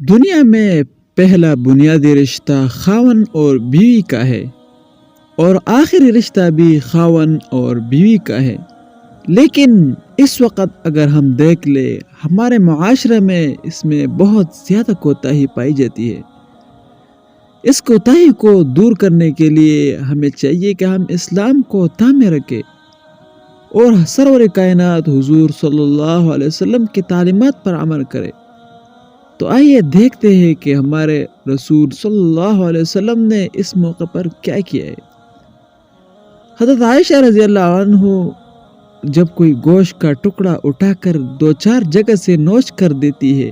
دنیا میں پہلا بنیادی رشتہ خاوند اور بیوی کا ہے اور آخری رشتہ بھی خاوند اور بیوی کا ہے، لیکن اس وقت اگر ہم دیکھ لیں ہمارے معاشرے میں اس میں بہت زیادہ کوتاہی پائی جاتی ہے۔ اس کوتاہی کو دور کرنے کے لیے ہمیں چاہیے کہ ہم اسلام کو تامے رکھیں اور سرور کائنات حضور صلی اللہ علیہ وسلم کی تعلیمات پر عمل کریں۔ تو آئیے دیکھتے ہیں کہ ہمارے رسول صلی اللہ علیہ وسلم نے اس موقع پر کیا کیا ہے۔ حضرت عائشہ رضی اللہ عنہ جب کوئی گوشت کا ٹکڑا اٹھا کر 2-4 جگہ سے نوچ کر دیتی ہے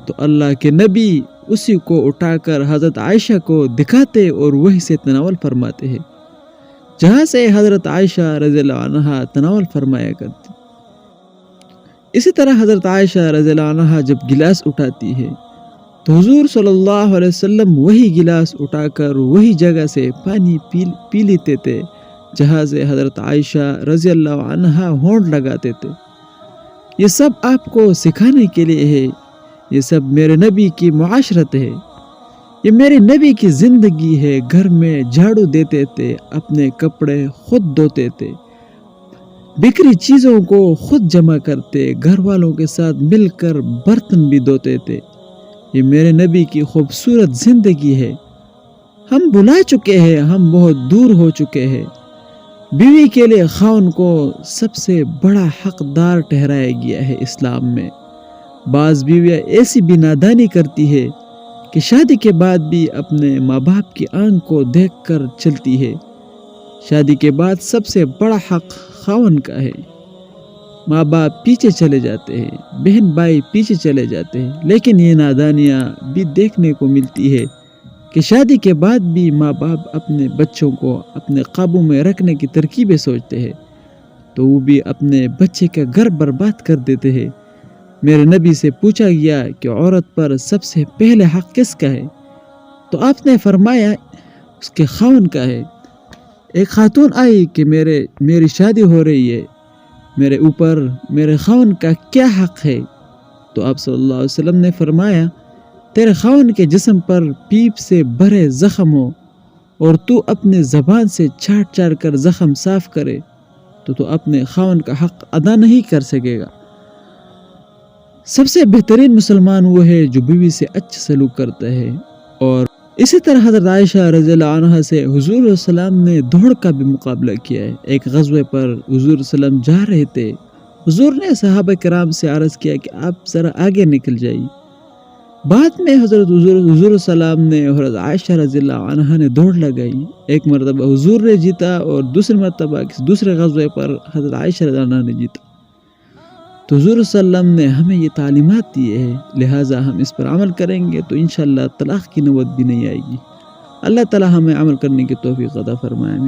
تو اللہ کے نبی اسی کو اٹھا کر حضرت عائشہ کو دکھاتے اور وہی سے تناول فرماتے ہیں، جہاں سے حضرت عائشہ رضی اللہ عنہ تناول فرمایا کرتی۔ اسی طرح حضرت عائشہ رضی اللہ عنہ جب گلاس اٹھاتی ہے تو حضور صلی اللہ علیہ وسلم وہی گلاس اٹھا کر وہی جگہ سے پانی پی لیتے تھے جہاں سے حضرت عائشہ رضی اللہ عنہ ہونٹ لگاتے تھے۔ یہ سب آپ کو سکھانے کے لیے ہے، یہ سب میرے نبی کی معاشرت ہے، یہ میرے نبی کی زندگی ہے۔ گھر میں جھاڑو دیتے تھے، اپنے کپڑے خود دھوتے تھے، بکھری چیزوں کو خود جمع کرتے، گھر والوں کے ساتھ مل کر برتن بھی دھوتے تھے۔ یہ میرے نبی کی خوبصورت زندگی ہے۔ ہم بھلا چکے ہیں، ہم بہت دور ہو چکے ہیں۔ بیوی کے لیے خاوند کو سب سے بڑا حقدار ٹھہرایا گیا ہے اسلام میں۔ بعض بیویاں ایسی بھی نادانی کرتی ہے کہ شادی کے بعد بھی اپنے ماں باپ کی آنکھ کو دیکھ کر چلتی ہے۔ شادی کے بعد سب سے بڑا حق خاوند کا ہے۔ ماں باپ پیچھے چلے جاتے ہیں، بہن بھائی پیچھے چلے جاتے ہیں، لیکن یہ نادانیاں بھی دیکھنے کو ملتی ہے کہ شادی کے بعد بھی ماں باپ اپنے بچوں کو اپنے قابو میں رکھنے کی ترکیبیں سوچتے ہیں تو وہ بھی اپنے بچے کا گھر برباد کر دیتے ہیں۔ میرے نبی سے پوچھا گیا کہ عورت پر سب سے پہلے حق کس کا ہے تو آپ نے فرمایا اس کے خاوند کا ہے۔ ایک خاتون آئی کہ میری شادی ہو رہی ہے، میرے اوپر میرے خاوند کا کیا حق ہے؟ تو آپ صلی اللہ علیہ وسلم نے فرمایا تیرے خاوند کے جسم پر پیپ سے بھرے زخم ہو اور تو اپنے زبان سے چاٹ کر زخم صاف کرے تو اپنے خاوند کا حق ادا نہیں کر سکے گا۔ سب سے بہترین مسلمان وہ ہے جو بیوی سے اچھا سلوک کرتا ہے۔ اور اسی طرح حضرت عائشہ رضی اللہ عنہ سے حضور صلی اللہ علیہ وسلم نے دوڑ کا بھی مقابلہ کیا ہے۔ ایک غزوے پر حضور صلی اللہ علیہ وسلم جا رہے تھے، حضور نے صحابہ کرام سے عرض کیا کہ آپ ذرا آگے نکل جائیے۔ بعد میں حضور صلی اللہ علیہ وسلم نے حضرت عائشہ رضی اللہ عنہ نے دوڑ لگائی۔ ایک مرتبہ حضور نے جیتا اور دوسری مرتبہ دوسرے غزوے پر حضرت عائشہ رضی اللہ عنہ نے جیتا۔ تو حضور صلی اللہ علیہ وسلم نے ہمیں یہ تعلیمات دی ہے، لہٰذا ہم اس پر عمل کریں گے تو انشاءاللہ طلاق کی نوبت بھی نہیں آئے گی۔ اللہ تعالی ہمیں عمل کرنے کی توفیق عطا فرمائے۔